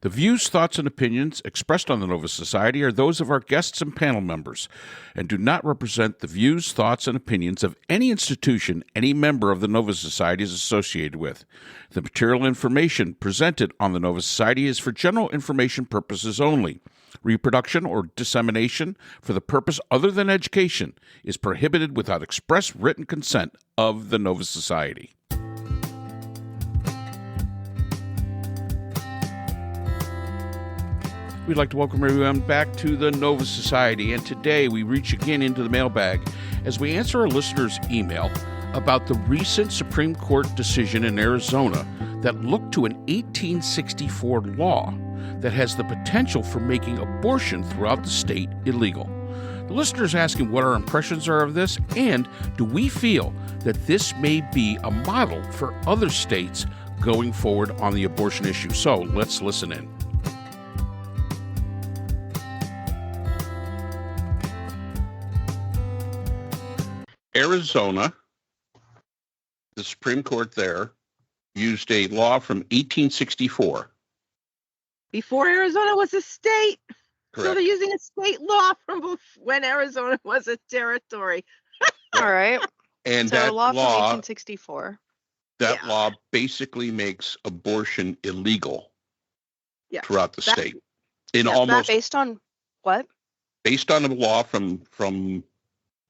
The views, thoughts, and opinions expressed on the Nova Society are those of our guests and panel members and do not represent the views, thoughts, and opinions of any institution any member of the Nova Society is associated with. The material information presented on the Nova Society is for general information purposes only. Reproduction or dissemination for the purpose other than education is prohibited without express written consent of the Nova Society. We'd like to welcome everyone back to the Nova Society, and today we reach again into the mailbag as we answer our listeners' email about the recent Supreme Court decision in Arizona that looked to an 1864 law that has the potential for making abortion throughout the state illegal. The listener is asking what our impressions are of this, and do we feel that this may be a model for other states going forward on the abortion issue. So let's listen in. Arizona, the Supreme Court there, used a law from 1864. Before Arizona was a state. Correct. So they're using a state law from when Arizona was a territory. All right. And so that a law from 1864. That law basically makes abortion illegal throughout the state. That based on what? Based on a law from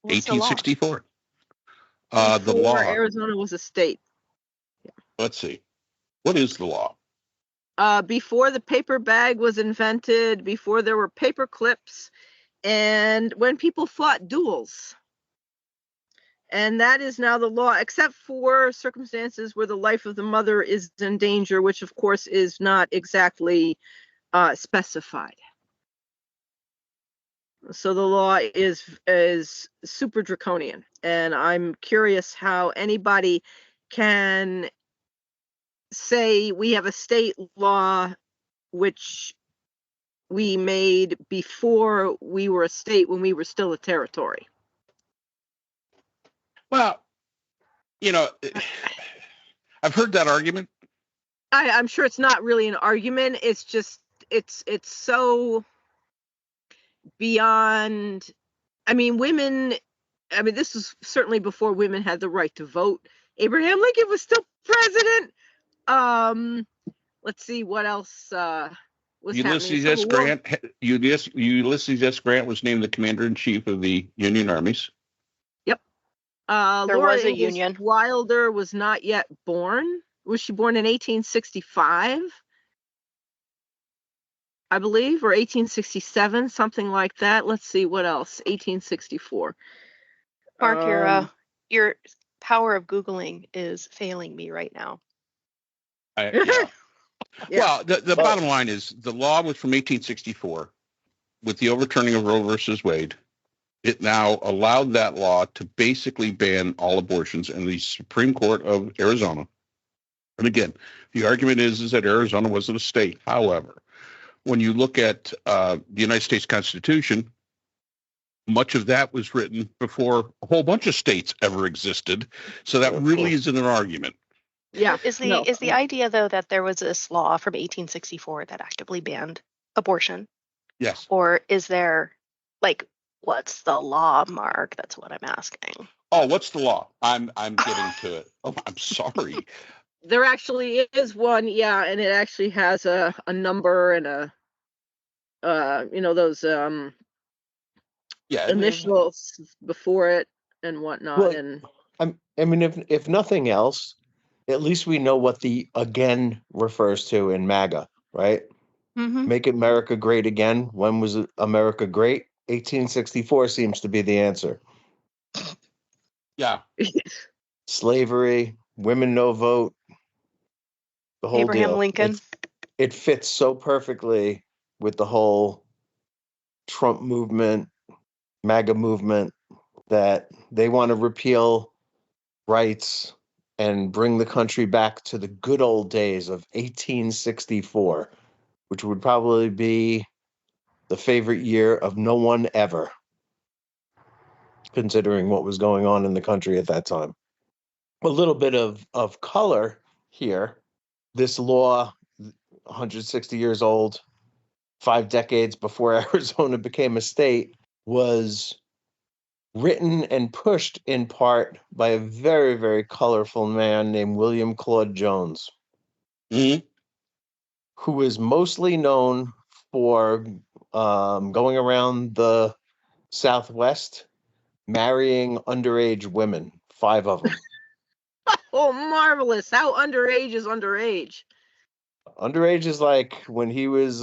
What's 1864. The law. Arizona was a state. Yeah. Let's see. What is the law? Before the paper bag was invented, before there were paper clips, and when people fought duels. And that is now the law, except for circumstances where the life of the mother is in danger, which of course is not exactly specified. So the law is super draconian, and I'm curious how anybody can say we have a state law which we made before we were a state when we were still a territory. Well, I've heard that argument. I'm sure it's not really an argument. It's just it's so beyond. Women. This is certainly before women had the right to vote. Abraham Lincoln was still president. Let's see what else was Ulysses happening. S. Grant. Ulysses S. Grant was named the commander-in-chief of the Union armies. Yep. There Laura was a Ingalls union. Wilder was not yet born. Was she born in 1865? I believe, or 1867, something like that. Let's see what else. 1864. Mark, your power of Googling is failing me right now. Well, the bottom line is the law was from 1864. With the overturning of Roe versus Wade, it now allowed that law to basically ban all abortions in the Supreme Court of Arizona. And again, the argument is that Arizona wasn't a state. However, when you look at the United States Constitution, much of that was written before a whole bunch of states ever existed. So that really isn't an argument. Yeah. Is the idea, though, that there was this law from 1864 that actively banned abortion? Yes. Or is there, what's the law, Mark? That's what I'm asking. Oh, what's the law? I'm getting to it. Oh, I'm sorry. There actually is one, and it actually has a number and those initials before it and whatnot. Well, if nothing else, at least we know what the again refers to in MAGA, right? Mm-hmm. Make America great again. When was America great? 1864 seems to be the answer. Yeah. Slavery, women no vote, the whole Abraham deal. Lincoln. It fits so perfectly with the whole Trump movement, MAGA movement, that they want to repeal rights and bring the country back to the good old days of 1864, which would probably be the favorite year of no one ever, considering what was going on in the country at that time. A little bit of color here. This law 160 years old, 5 decades before Arizona became a state, was written and pushed in part by a very, very colorful man named William Claude Jones, Mhm. who is mostly known for going around the Southwest, marrying underage women, 5 of them. Oh, marvelous. How underage is underage? Underage is like when he was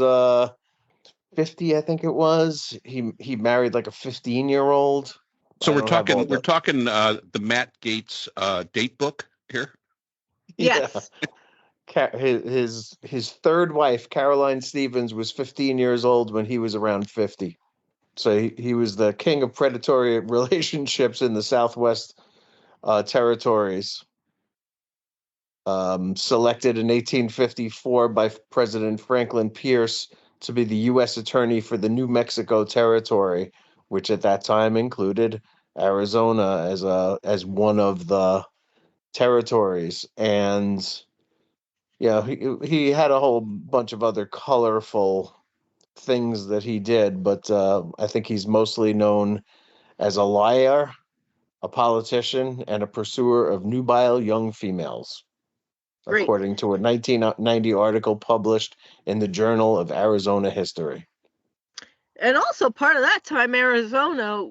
50, I think it was. He married like a 15-year-old. So I we're don't have all talking the Matt Gates date book here. Yes. His third wife, Caroline Stevens, was 15 years old when he was around 50. So he was the king of predatory relationships in the Southwest territories. Selected in 1854 by President Franklin Pierce to be the U.S. Attorney for the New Mexico Territory, which at that time included Arizona as one of the territories. And yeah, he had a whole bunch of other colorful things that he did, but I think he's mostly known as a liar, a politician, and a pursuer of nubile young females, Great. according to a 1990 article published in the Journal of Arizona History. And also part of that time, Arizona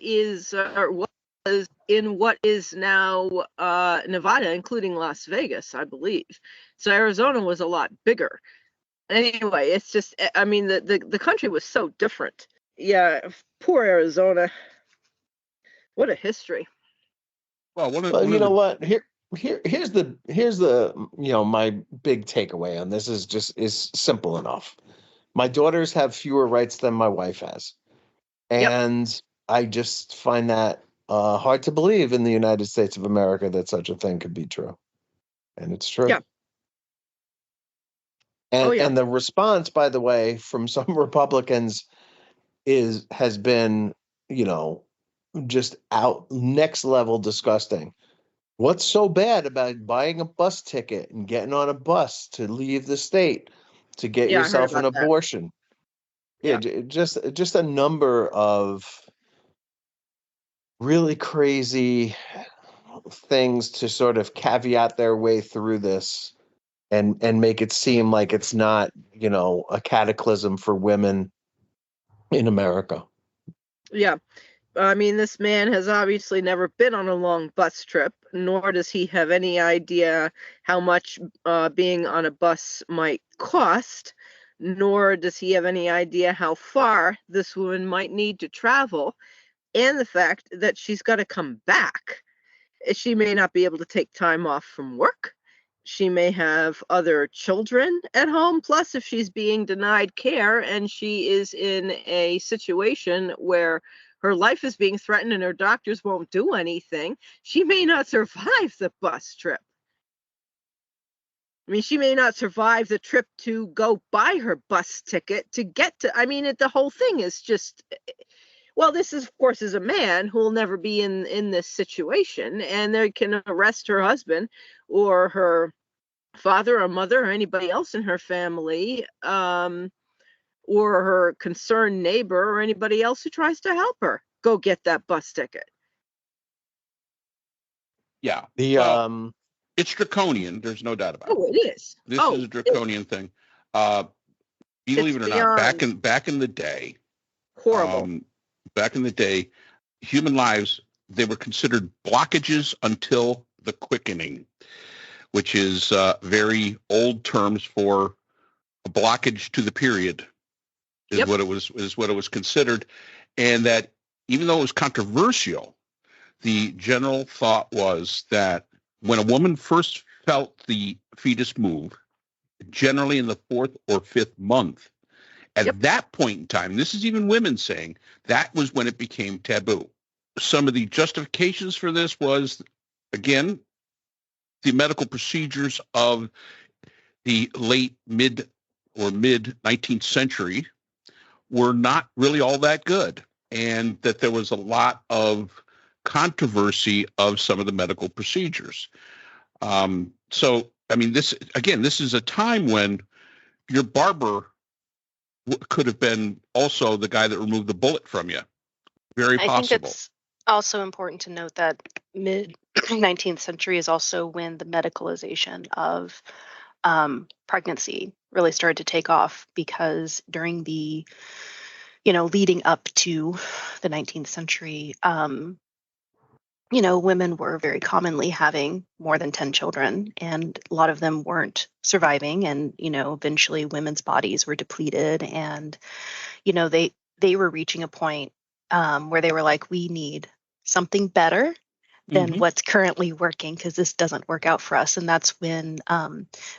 is or was in what is now Nevada, including Las Vegas, I believe. So Arizona was a lot bigger. Anyway, it's just, I mean, the country was so different. Yeah, poor Arizona. What a history. Well, Well, you know what? Here's the my big takeaway on this is simple enough. My daughters have fewer rights than my wife has, Yep. and I just find that hard to believe in the United States of America that such a thing could be true, and it's true. Yeah. And Oh, yeah. and the response, by the way, from some Republicans has been, just out next level disgusting. What's so bad about buying a bus ticket and getting on a bus to leave the state to get Yeah, I heard yourself an about that. abortion? Yeah. Just a number of really crazy things to sort of caveat their way through this and make it seem like it's not, a cataclysm for women in America. Yeah. I mean, this man has obviously never been on a long bus trip, nor does he have any idea how much being on a bus might cost, nor does he have any idea how far this woman might need to travel, and the fact that she's got to come back. She may not be able to take time off from work. She may have other children at home. Plus, if she's being denied care and she is in a situation where her life is being threatened and her doctors won't do anything, she may not survive the bus trip. I mean, she may not survive the trip to go buy her bus ticket to get to, I mean, the whole thing is just, well, this is, of course, is a man who will never be in this situation, and they can arrest her husband or her father or mother or anybody else in her family, or her concerned neighbor or anybody else who tries to help her go get that bus ticket. Yeah. The It's draconian. There's no doubt about it. Oh, it is. This is a draconian thing. Believe it or not, back in the day, horrible. Back in the day, human lives, they were considered blockages until the quickening, which is very old terms for a blockage to the period is Yep. what it was considered. And that even though it was controversial, the general thought was that when a woman first felt the fetus move, generally in the 4th or 5th month, at that point in time, this is even women saying, that was when it became taboo. Some of the justifications for this was, again, the medical procedures of the mid 19th century were not really all that good, and that there was a lot of controversy of some of the medical procedures. So, I mean, this is a time when your barber could have been also the guy that removed the bullet from you. Very I think possible. it's also important to note that mid 19th century is also when the medicalization of pregnancy really started to take off, because during the, leading up to the 19th century, women were very commonly having more than 10 children, and a lot of them weren't surviving. And, eventually women's bodies were depleted, and, they were reaching a point where they were like, we need something better than what's currently working, because this doesn't work out for us. And that's when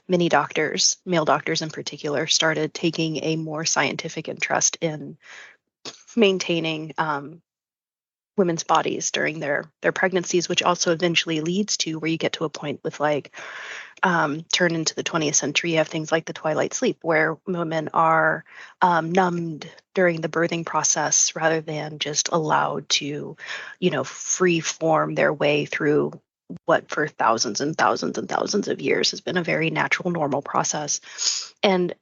many doctors, male doctors in particular, started taking a more scientific interest in maintaining women's bodies during their pregnancies, which also eventually leads to where you get to a point with turn into the 20th century, you have things like the twilight sleep, where women are numbed during the birthing process rather than just allowed to, free form their way through what for thousands and thousands and thousands of years has been a very natural, normal process. And,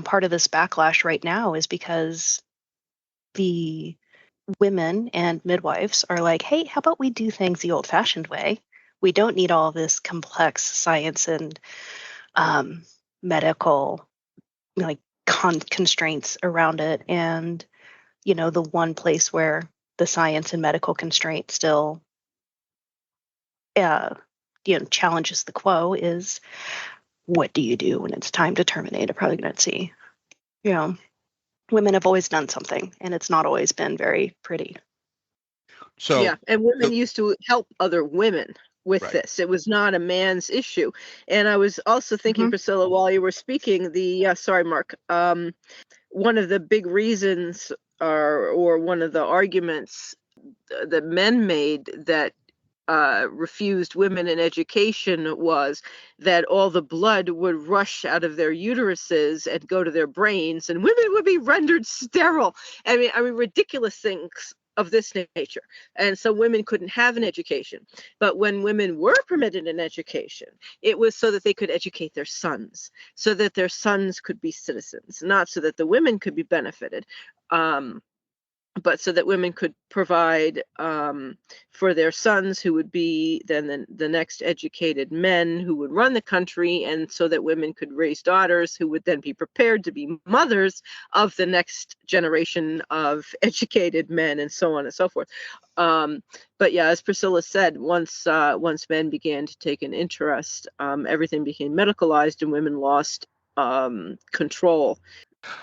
part of this backlash right now is because the women and midwives are like, hey, how about we do things the old fashioned way? We don't need all this complex science and medical constraints around it. And, the one place where the science and medical constraint still, challenges the quo is, what do you do when it's time to terminate a pregnancy? Women have always done something, and it's not always been very pretty. So yeah, and women used to help other women with Right. this. It was not a man's issue. And I was also thinking, Priscilla, while you were speaking, sorry, Mark, one of the big reasons or one of the arguments that men made that refused women an education was that all the blood would rush out of their uteruses and go to their brains, and women would be rendered sterile. I mean, ridiculous things of this nature. And so women couldn't have an education. But when women were permitted an education, it was so that they could educate their sons, so that their sons could be citizens, not so that the women could be benefited. But so that women could provide for their sons, who would be then the next educated men who would run the country, and so that women could raise daughters who would then be prepared to be mothers of the next generation of educated men, and so on and so forth. But yeah, as Priscilla said, once men began to take an interest, everything became medicalized, and women lost control.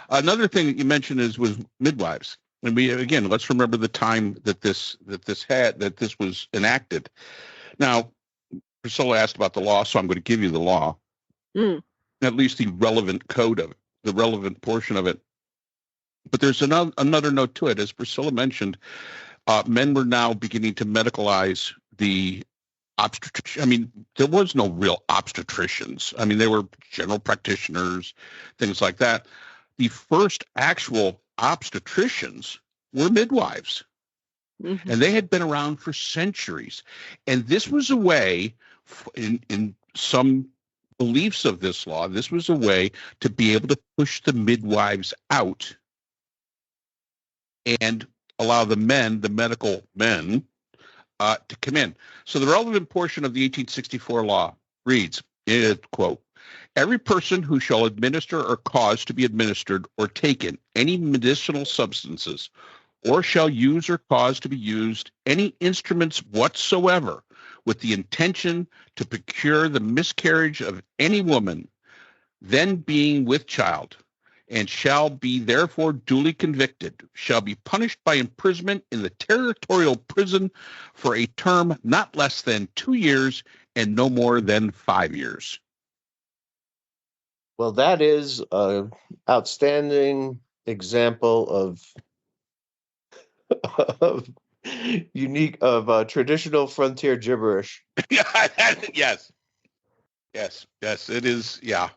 Another thing that you mentioned was midwives. And let's remember the time that this was enacted. Now, Priscilla asked about the law, so I'm going to give you the law, at least the relevant code of it, the relevant portion of it. But there's another note to it. As Priscilla mentioned, men were now beginning to medicalize the obstetrician. I mean, there was no real obstetricians. I mean, they were general practitioners, things like that. The first actual obstetricians were midwives, and they had been around for centuries. And this was a way, in some beliefs of this law, this was a way to be able to push the midwives out and allow the men, the medical men, to come in. So the relevant portion of the 1864 law reads, quote, every person who shall administer or cause to be administered or taken any medicinal substances, or shall use or cause to be used any instruments whatsoever with the intention to procure the miscarriage of any woman, then being with child, and shall be therefore duly convicted, shall be punished by imprisonment in the territorial prison for a term not less than 2 years and no more than 5 years. Well, that is an outstanding example of traditional frontier gibberish. Yes, it is. Yeah.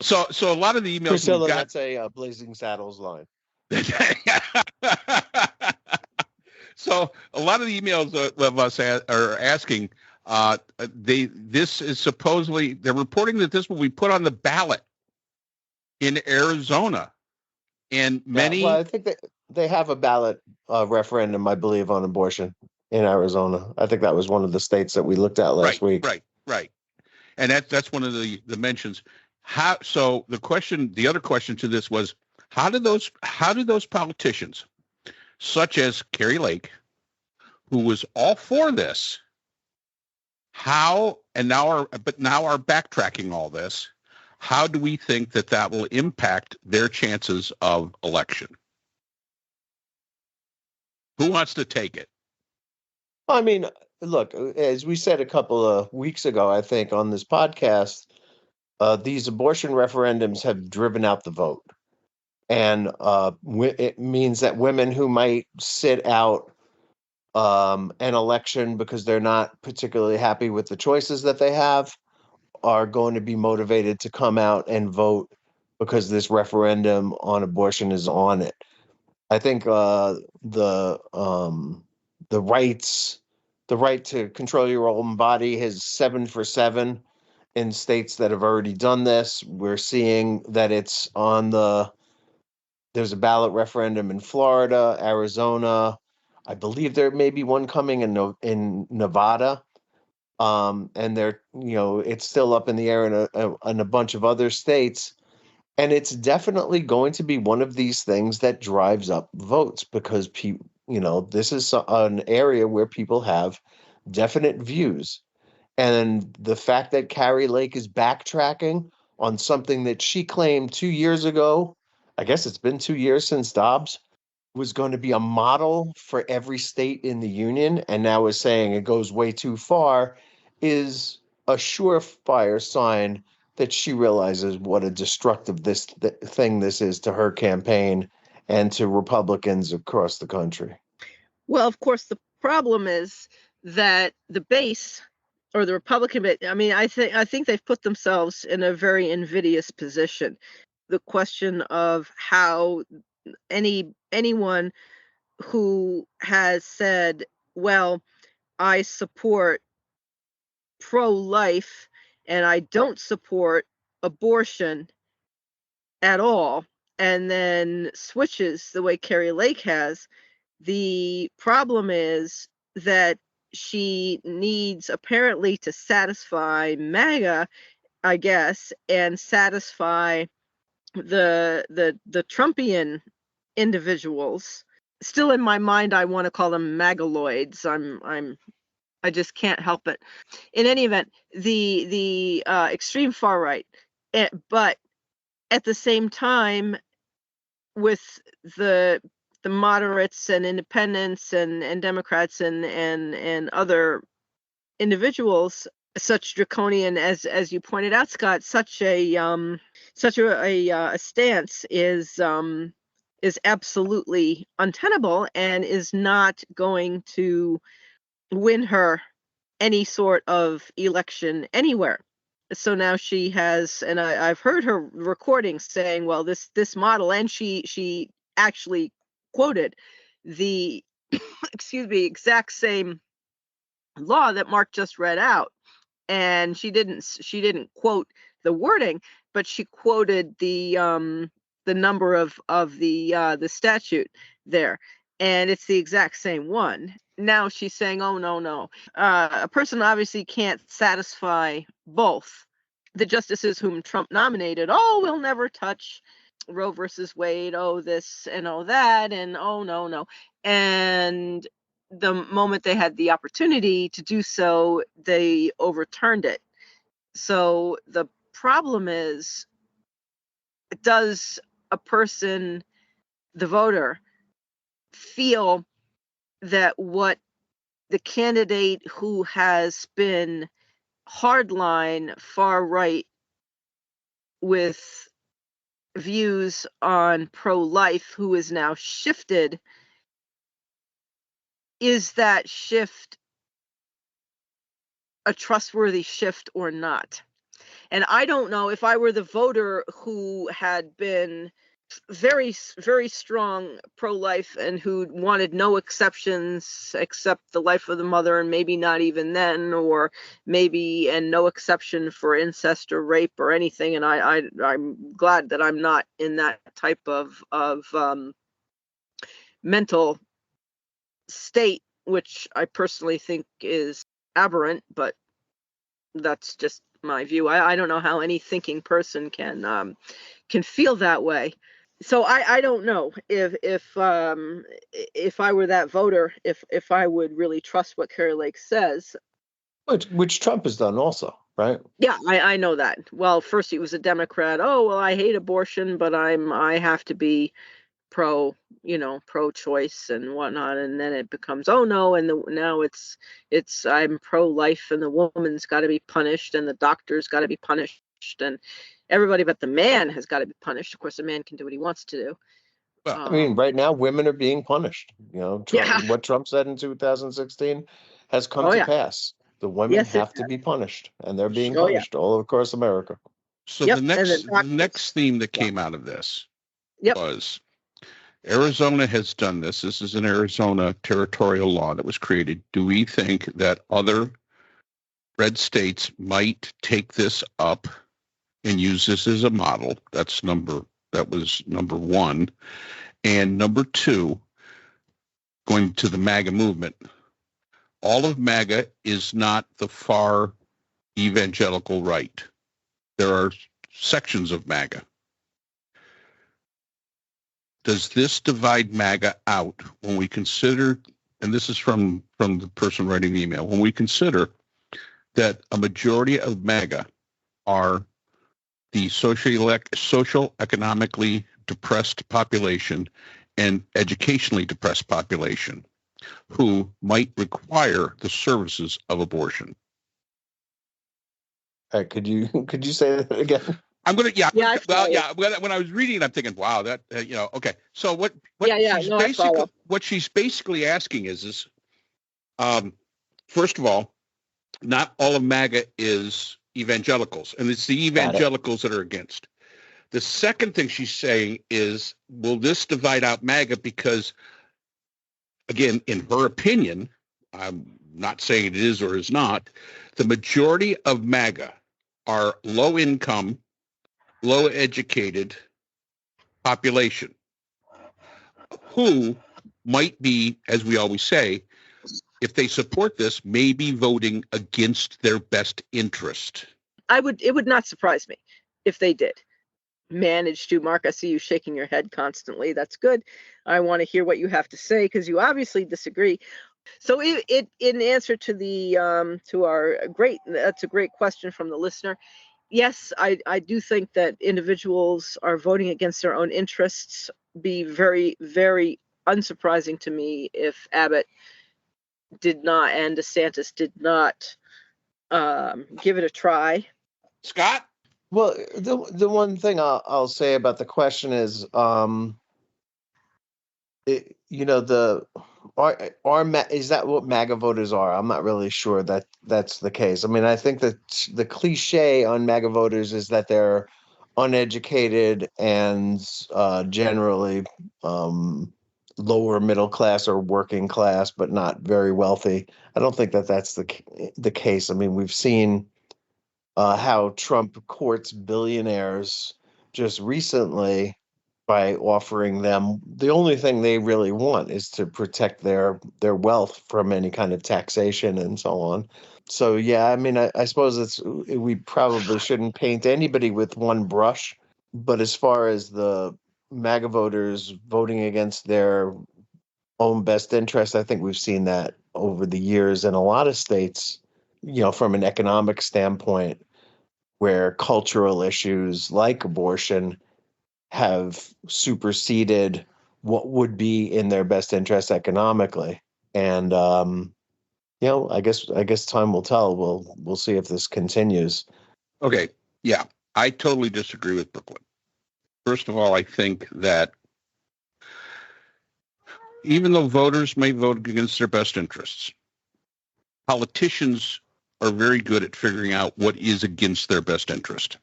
So a lot of the emails Priscilla, that's a Blazing Saddles line. So a lot of the emails of us are asking, This is supposedly, they're reporting that this will be put on the ballot in Arizona. And many, well, I think that they have a ballot referendum, I believe, on abortion in Arizona. I think that was one of the states that we looked at last week. Right. And that's one of the mentions. So the other question to this was, how do those politicians, such as Carrie Lake, who was all for this, now are backtracking all this? How do we think that will impact their chances of election? Who wants to take it? I mean, look, as we said a couple of weeks ago, I think on this podcast, these abortion referendums have driven out the vote. And it means that women who might sit out an election because they're not particularly happy with the choices that they have are going to be motivated to come out and vote because this referendum on abortion is on it. I think the right to control your own body has 7 for 7 in states that have already done this. We're seeing that there's a ballot referendum in Florida, Arizona. I believe there may be one coming in Nevada. And it's still up in the air in a bunch of other states. And it's definitely going to be one of these things that drives up votes because this is an area where people have definite views. And the fact that Carrie Lake is backtracking on something that she claimed 2 years ago, I guess it's been 2 years since Dobbs, was going to be a model for every state in the union, and now is saying it goes way too far, is a surefire sign that she realizes what a destructive thing this is to her campaign and to Republicans across the country. Well, of course, the problem is that the base or the Republican base, I mean, I think they've put themselves in a very invidious position. The question of how anyone who has said, well, I support pro-life and I don't support abortion at all, and then switches the way Carrie Lake has, the problem is that she needs apparently to satisfy MAGA, I guess, and satisfy the Trumpian individuals. Still in my mind, I want to call them Magaloids. I just can't help it. In any event, the extreme far right, but at the same time, with the moderates and independents and Democrats and other individuals, such draconian as you pointed out, Scott, such a stance is absolutely untenable and is not going to win her any sort of election anywhere. So now she has, and I've heard her recording saying, well, this model, and she actually quoted the exact same law that Mark just read out, and she didn't quote the wording, but she quoted the number of the statute there, and it's the exact same one. Now she's saying, oh, no, a person obviously can't satisfy both. The justices whom Trump nominated, oh, we'll never touch Roe versus Wade, oh, this and oh, that, and oh, no. And the moment they had the opportunity to do so, they overturned it. So the problem is, does a person, the voter, feel that what the candidate who has been hardline far right with views on pro-life, who is now shifted, is that shift a trustworthy shift or not? And I don't know, if I were the voter who had been very strong pro-life and who wanted no exceptions except the life of the mother, and maybe not even then, or maybe and no exception for incest or rape or anything. And I'm glad that I'm not in that type of mental state, which I personally think is aberrant, but that's just my view. I don't know how any thinking person can feel that way. So I don't know if I were that voter, if I would really trust what Kari Lake says. Which Trump has done also, right? Yeah, I know that. Well, first he was a Democrat. Oh, well, I hate abortion, but I have to be pro-choice and whatnot. And then it becomes, oh no, and now it's I'm pro-life, and the woman's got to be punished, and the doctor's got to be punished, and everybody but the man has got to be punished. Of course, the man can do what he wants to do. Well, I mean, right now, women are being punished. Trump, Yeah. what Trump said in 2016 has come Oh, to yeah. pass. The women Yes, it have to be punished, and they're being Oh, yeah. punished all across America. so Yep, the and the next doctors. theme that Yeah. came out of this Yep. was Arizona has done this. This is an Arizona territorial law that was created. Do we think that other red states might take this up and use this as a model? That was number one. And number two, going to the MAGA movement. All of MAGA is not the far evangelical right. There are sections of MAGA. Does this divide MAGA out when we consider, and this is from the person writing the email, when we consider that a majority of MAGA are the social economically depressed population and educationally depressed population who might require the services of abortion? Could you say that again? I'm gonna, yeah, Yeah, I well, follow. yeah. When I was reading it, I'm thinking, wow, that okay. So what Yeah, she's no, I follow. basically asking is, first of all, not all of MAGA is evangelicals, and it's the evangelicals that are against. The second thing she's saying is, will this divide out MAGA? Because, again, in her opinion, I'm not saying it is or is not, the majority of MAGA are low income, low educated population who might be, as we always say, if they support this, may be voting against their best interest. It would not surprise me if they did manage to. Mark, I see you shaking your head constantly. That's good. I want to hear what you have to say, because you obviously disagree. So it in answer to the that's a great question from the listener. Yes, I do think that individuals are voting against their own interests. Be very, very unsurprising to me if Abbott did not and DeSantis did not give it a try. Scott? Well, the one thing I'll say about the question is, is that what MAGA voters are? I'm not really sure that that's the case. I mean, I think that the cliche on MAGA voters is that they're uneducated and generally lower middle class or working class, but not very wealthy. I don't think that that's the case. I mean, we've seen how Trump courts billionaires just recently by offering them the only thing they really want is to protect their wealth from any kind of taxation and so on. So yeah, I mean, I suppose we probably shouldn't paint anybody with one brush, but as far as the MAGA voters voting against their own best interest, I think we've seen that over the years in a lot of states, from an economic standpoint, where cultural issues like abortion have superseded what would be in their best interest economically. And I guess time will tell. We'll see if this continues. Okay, yeah, I totally disagree with Brooklyn. First of all, I think that even though voters may vote against their best interests, politicians are very good at figuring out what is against their best interest.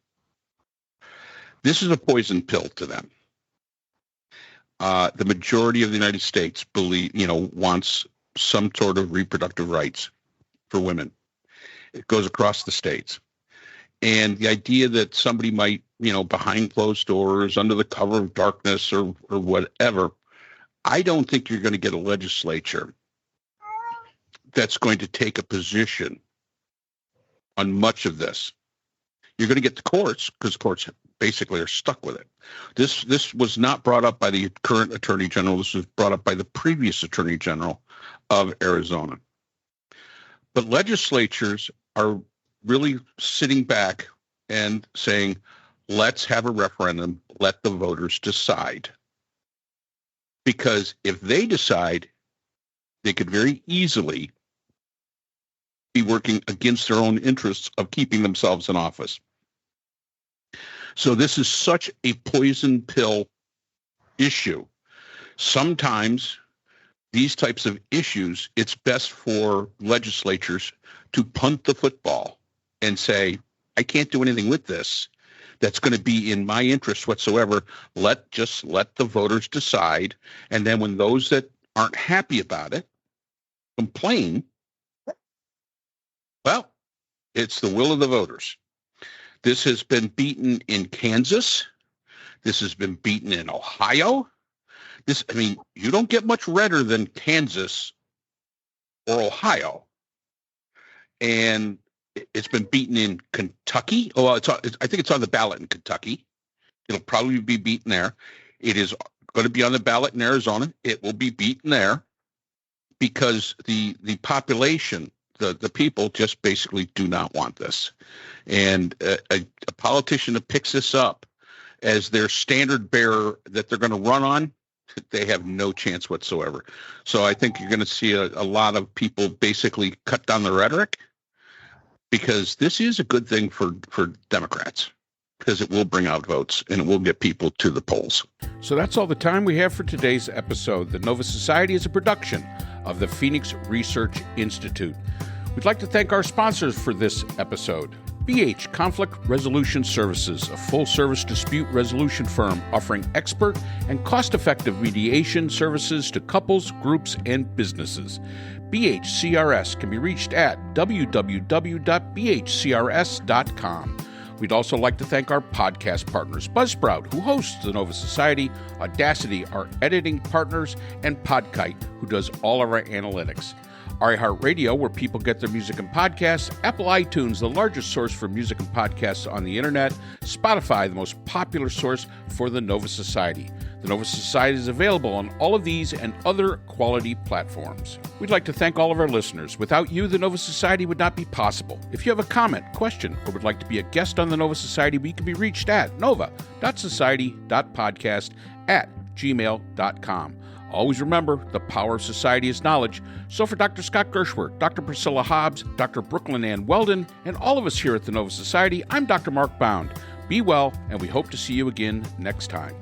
This is a poison pill to them. the majority of the United States wants some sort of reproductive rights for women. It goes across the states. And the idea that somebody might, behind closed doors, under the cover of darkness or whatever, I don't think you're going to get a legislature that's going to take a position on much of this. You're going to get the courts, because courts basically are stuck with it. This was not brought up by the current Attorney General. This was brought up by the previous Attorney General of Arizona. But legislatures are really sitting back and saying, let's have a referendum, let the voters decide. Because if they decide, they could very easily be working against their own interests of keeping themselves in office. So this is such a poison pill issue. Sometimes these types of issues, it's best for legislatures to punt the football and say, I can't do anything with this that's going to be in my interest whatsoever. Let the voters decide. And then when those that aren't happy about it complain, well, it's the will of the voters. This has been beaten in Kansas. This has been beaten in Ohio. You don't get much redder than Kansas or Ohio. And it's been beaten in Kentucky. I think it's on the ballot in Kentucky. It'll probably be beaten there. It is going to be on the ballot in Arizona. It will be beaten there because the population, the people just basically do not want this. And a politician that picks this up as their standard bearer that they're going to run on, they have no chance whatsoever. So I think you're going to see a lot of people basically cut down the rhetoric, because this is a good thing for Democrats, because it will bring out votes and it will get people to the polls. So that's all the time we have for today's episode. The Nova Society is a production of the Phoenix Research Institute. We'd like to thank our sponsors for this episode. BH Conflict Resolution Services, a full-service dispute resolution firm offering expert and cost-effective mediation services to couples, groups, and businesses. BHCRS can be reached at www.bhcrs.com. We'd also like to thank our podcast partners, Buzzsprout, who hosts the Nova Society, Audacity, our editing partners, and Podkite, who does all of our analytics. iHeartRadio, where people get their music and podcasts, Apple iTunes, the largest source for music and podcasts on the internet, Spotify, the most popular source for the Nova Society. The Nova Society is available on all of these and other quality platforms. We'd like to thank all of our listeners. Without you, the Nova Society would not be possible. If you have a comment, question, or would like to be a guest on the Nova Society, we can be reached at nova.society.podcast@gmail.com. Always remember, the power of society is knowledge. So for Dr. Scott Gershworth, Dr. Priscilla Hobbs, Dr. Brooklyn Ann Weldon, and all of us here at the Nova Society, I'm Dr. Mark Bound. Be well, and we hope to see you again next time.